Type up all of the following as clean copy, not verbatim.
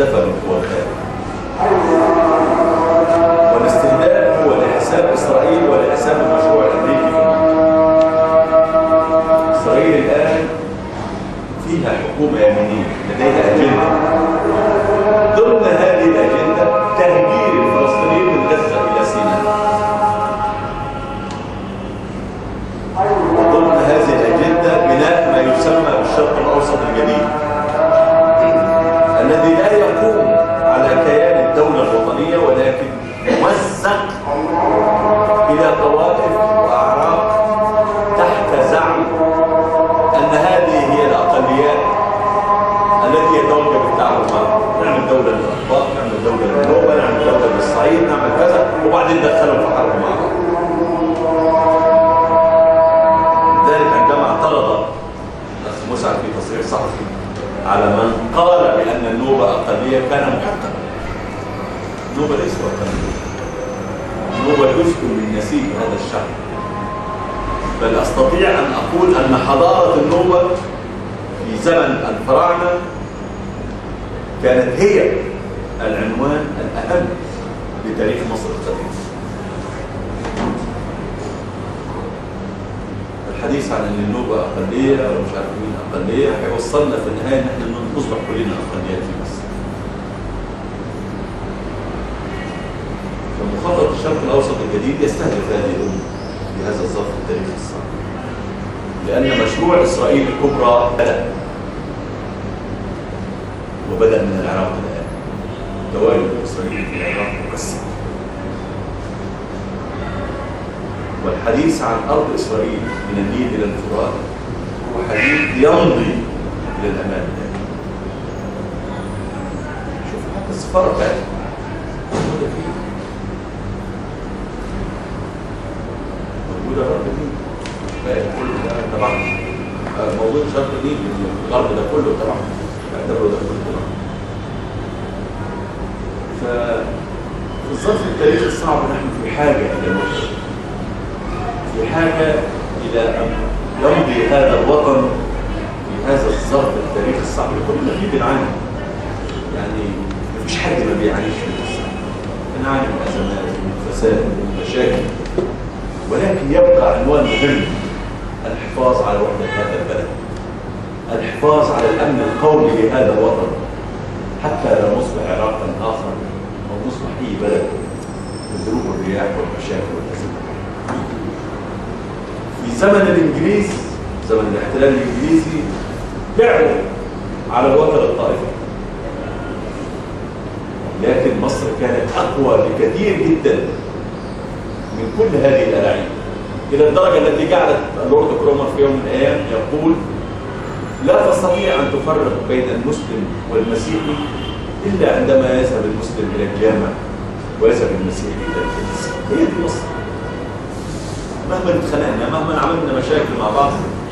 مستهدفة من قوى الخارج. والاستهداف هو لحساب إسرائيل ولحساب المشروع الأمريكي في المنطقة. إسرائيل الآن فيها حكومة يمينية لديها أجندة، ضمن هذه الأجندة تهجير الفلسطينيين من غزة إلى سيناء. وضمن هذه الأجندة بناء ما يسمى بالشرق الأوسط الجديد الذي لا يقوم على كيان الدولة الوطنية ولكن موزع إلى طوائف وأعراق تحت زعم أن هذه هي الأقليات التي يتوجب التعامل معها. نعمل دولة للأطباء، نعمل دولة للنوبة، نعمل دولة للصعيد، نعمل كذا، وبعدين ندخلهم في حرب مع بعض. لذلك عندما اعترض الأخ مسعد في تصريح صحفي على من قال بأن النوبة أقلية كان محقا. النوبة ليس أقلية، النوبة جزء من نسيج هذا الشعب. بل أستطيع أن أقول أن حضارة النوبة في زمن الفراعنة كانت هي العنوان الأهم لتاريخ مصر القديم. الحديث عن أن النوبة أقلية أو مش عارف مين أقلية هيوصلنا في النهاية أن احنا نصبح كلنا أقليات في مصر. فمخطط الشرق الأوسط الجديد يستهدف هذه الأمة في هذا الظرف التاريخي الصعب، لأن مشروع إسرائيل الكبرى بدأ، وبدأ من العراق الآن. تواجد إسرائيل في العراق مكثف، والحديث عن أرض إسرائيل من النيل إلى الفرات هو حديث يمضي إلى الأمام. شوف حتى السفارة بتاعتها موجودة فيه، موجودة أرض النيل، باقي كله ده تبعنا، موجود شرق النيل، الغرب ده كله تبعنا، يعتبروا ده كله تبعنا. ففي الظرف التاريخي الصعب نحن في حاجة إلى الوقت، في حاجة إلى أن يمضي هذا الوطن في هذا الظرف التاريخي الصعب. كلنا فيه بنعاني، يعني مفيش حد ما بيعانيش في مصر، بنعاني من أزمات ومن فساد ومن مشاكل، ولكن يبقى عنوان مهم: الحفاظ على وحدة هذا البلد، الحفاظ على الأمن القومي لهذا الوطن، حتى لا نصبح عراقا آخر أو نصبح أي بلد من ظروف الرياح والمشاكل والأزمات. في زمن الإنجليز، زمن الاحتلال الإنجليزي، لعبوا على الوتر الطائفي، لكن مصر كانت أقوى بكثير جدا من كل هذه الألاعيب، إلى الدرجة التي جعلت اللورد كرومر في يوم من الأيام يقول: لا تستطيع أن تفرق بين المسلم والمسيحي إلا عندما يذهب المسلم إلى الجامع ويذهب المسيحي إلى الكنيسة. هي دي مصر. مهما اتخانقنا، مهما عملنا مشاكل مع بعض،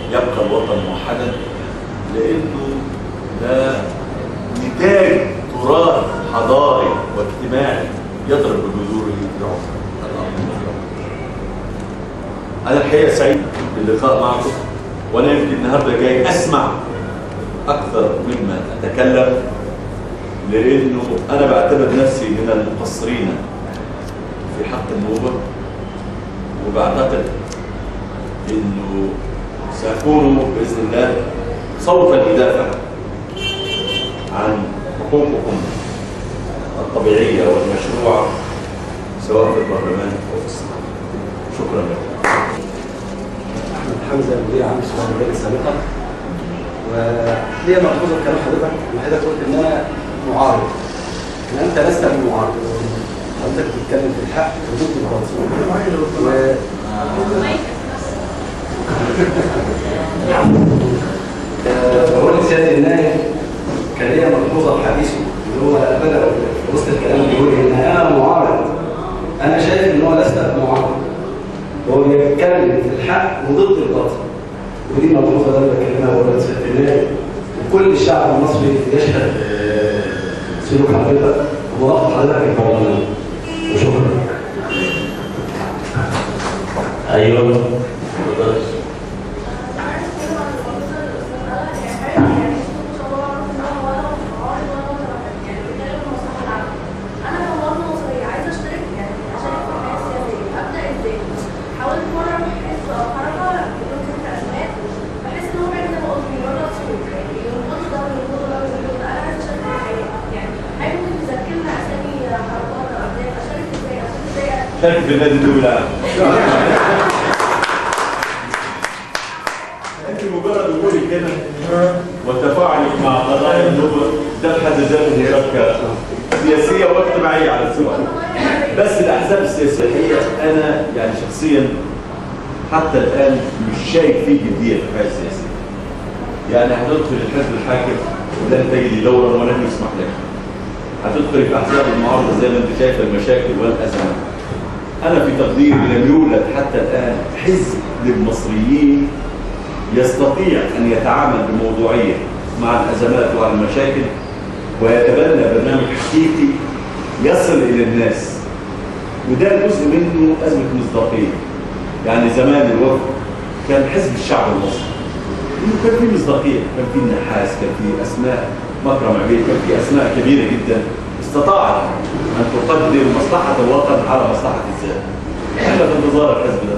يبقى الوطن موحدا، لأنه ده نتاج تراث حضاري واجتماعي يضرب بجذوره في عمر الأرض. أنا الحقيقة سعيد باللقاء معكم، وأنا يمكن النهارده جاي أسمع أكثر مما أتكلم، لأنه أنا بعتبر نفسي من المقصرين في حق النوبة، وبعتقد إنه سأكون بإذن الله صوتا يدافع عن حقوقكم الطبيعية والمشروعة سواء في البرلمان أو في السنة. شكرا لكم. أحمد حمزة، مدير عام شباب البلد السابقة. وليه ملحوظة كلام حضرتك؟ حضرتك قلت إن أنا معارض، إن أنت لست بمعارض، حضرتك بتتكلم في الحق وضد الباطل. بقول لسيادة النائب كان ليا ملحوظة في حديثه، اللي هو بدأ وسط الكلام بيقول إن أنا معارض. أنا شايف إن هو لست بمعارض، هو بيتكلم في الحق وضد الباطل، ودي ملحوظة اللي بكلمها بقول لسيادة النائب، وكل الشعب المصري يشهد سلوك حضرتك ووقف حضرتك البرلمان. وشكرا. ايوه خليك في النادي الدولي العام. انت مجرد وجودك كده وتفاعلك مع قضايا النوبه ده بحد ذاته مشاركه سياسيه واجتماعيه على السؤال. بس الاحزاب السياسيه انا يعني شخصيا حتى الان مش شايف فيه جديه في الحياه السياسيه. يعني هتدخل الحزب الحاكم ولن تجد دورا ولن يسمح لك. هتدخل في احزاب المعارضه زي ما انت شايف المشاكل والازمات. انا في تقديري لم يولد حتى الان حزب للمصريين يستطيع ان يتعامل بموضوعيه مع الازمات وعلى المشاكل ويتبنى برنامج حقيقي يصل الى الناس. وده جزء منه ازمه مصداقيه. يعني زمان الوفد كان حزب الشعب المصري. انه كان في مصداقيه، كان في النحاس، كان في اسماء مكرم عبيد، كان في اسماء كبيره جدا استطاعت ان تقدم مصلحه الوطن على مصلحه الذات. احنا في انتظار الحزب ده.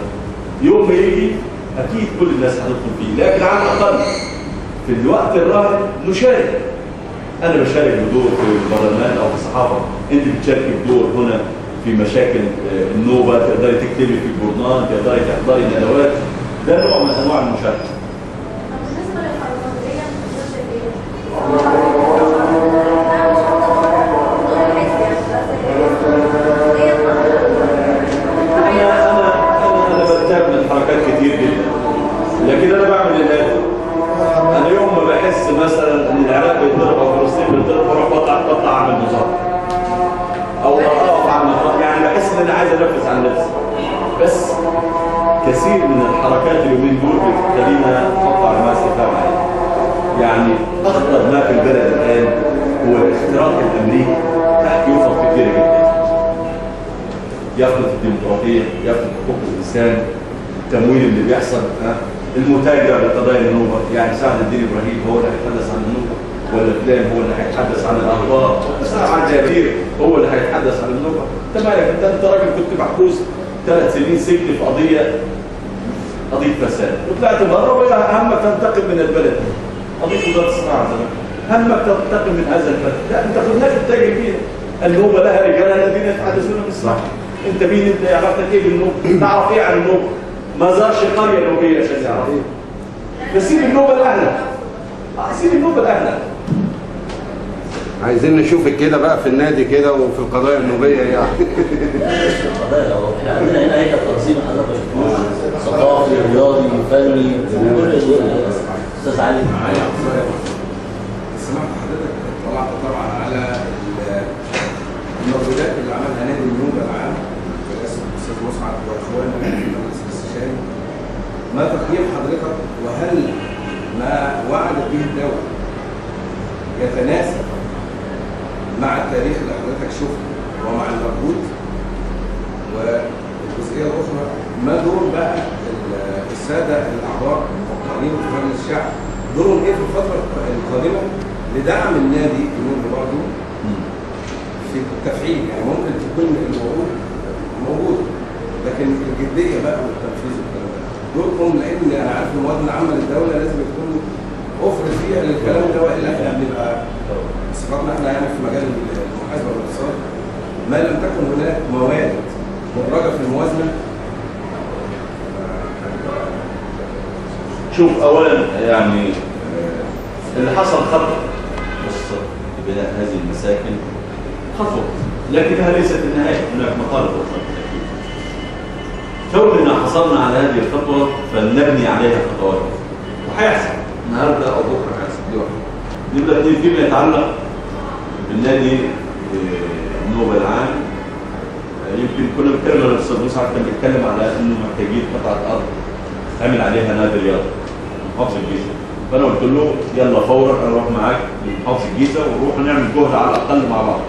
يوم ما يجي اكيد كل الناس هتدخل فيه، لكن على الاقل في الوقت الراهن نشارك. انا بشارك بدور في البرلمان او في الصحافه، انت بتشاركي بدور هنا في مشاكل النوبه، تقدري تكتبي في الجورنال، تقدري تحضري ندوات، ده نوع من انواع المشاركه. بالنسبه للحركيه انا بتابع من حركات كتير جدا، لكن انا بعمل الاتي. انا يوم ما بحس مثلا ان العراق بيتضرب او فلسطين بيتضرب بروح بطلع اعمل مظاهره او اقف اعمل مظاهره، يعني بحس ان انا عايز انفذ عن نفسي. بس كثير من الحركات اليومين دول بتخلينا نحط على ما استفهام عليه. يعني اخطر ما في البلد الان هو الاختراق الامريكي تحت يفط كثيره جدا. يفرض الديمقراطيه، يفرض حقوق الانسان، التمويل اللي بيحصل، المتاجره بقضايا النوبه. يعني سعد الدين ابراهيم هو اللي هيتحدث عن النوبه، ولا فلان هو اللي هيتحدث عن الاخبار، سعد جابير هو اللي هيتحدث عن النوبه. انت مالك؟ انت راجل كنت محبوس 3 سنين سجن في قضيه فساد، وطلعت بره وبقى همك تنتقم من البلد. قضيه وزاره الصناعه زمان، همك تنتقم من هذا البلد. لا انت كنت تتاجر فيها. النوبه لها رجال الذين يتحدثون بالصح. انت مين؟ انت عرفتك ايه بالنوبه؟ تعرف ايه عن النوبه؟ ما زارش قريه نوبيه عشان يعرف. فسيب النوبه لاهلك. سيب النوبه لاهلك. عايزين نشوفك كده بقى في النادي كده وفي القضايا النوبيه يعني. مش القضايا، هو احنا عندنا هنا هيكل تنظيم انا ما بشوفوش، ثقافي، رياضي، فني، كل استاذ علي معايا. سمعت حضرتك طلعت طبعا على المجهودات اللي عملها نادي النوبه العام برئاسه الاستاذ مسعد واخواننا في المجلس الاستشاري. ما تقييم حضرتك، وهل ما وعدت به الدوله يتناسب مع التاريخ اللي حضرتك شفته ومع المجهود؟ والجزئيه الاخرى، ما دور بقى الساده الاعضاء المقررين في مجلس الشعب، دورهم ايه في الفتره القادمه لدعم النادي النوبي برضه في التفعيل؟ يعني ممكن تكون الوعود موجوده، لكن الجديه بقى والتنفيذ والكلام ده دوركم، لان انا عارف الموازنه العامه للدوله لازم تكون افرض فيها للكلام ده، والا احنا بنبقى صفاتنا احنا يعني في مجال المحاسبه والاقتصاد ما لم تكن هناك مواد مدرجه في الموازنه. شوف اولا يعني اللي حصل خطوه قصه بناء هذه المساكن خطوه، لكنها ليست النهايه، هناك مطالب اخرى. كوننا حصلنا على هذه الخطوه فلنبني عليها خطوات، وهيحصل النهارده او بكره هيحصل. دي واحده. نبدا اثنين فيما يتعلق بالنادي النوبه العام. يمكن كنا بنتكلم، الاستاذ مسعد كان بيتكلم على انه محتاجين قطعه ارض عمل عليها نادي رياضي محافظ الجيزه. فانا قلت له يلا فورا انا اروح معاك لمحافظ الجيزه ونروح نعمل جهد على الاقل مع بعض.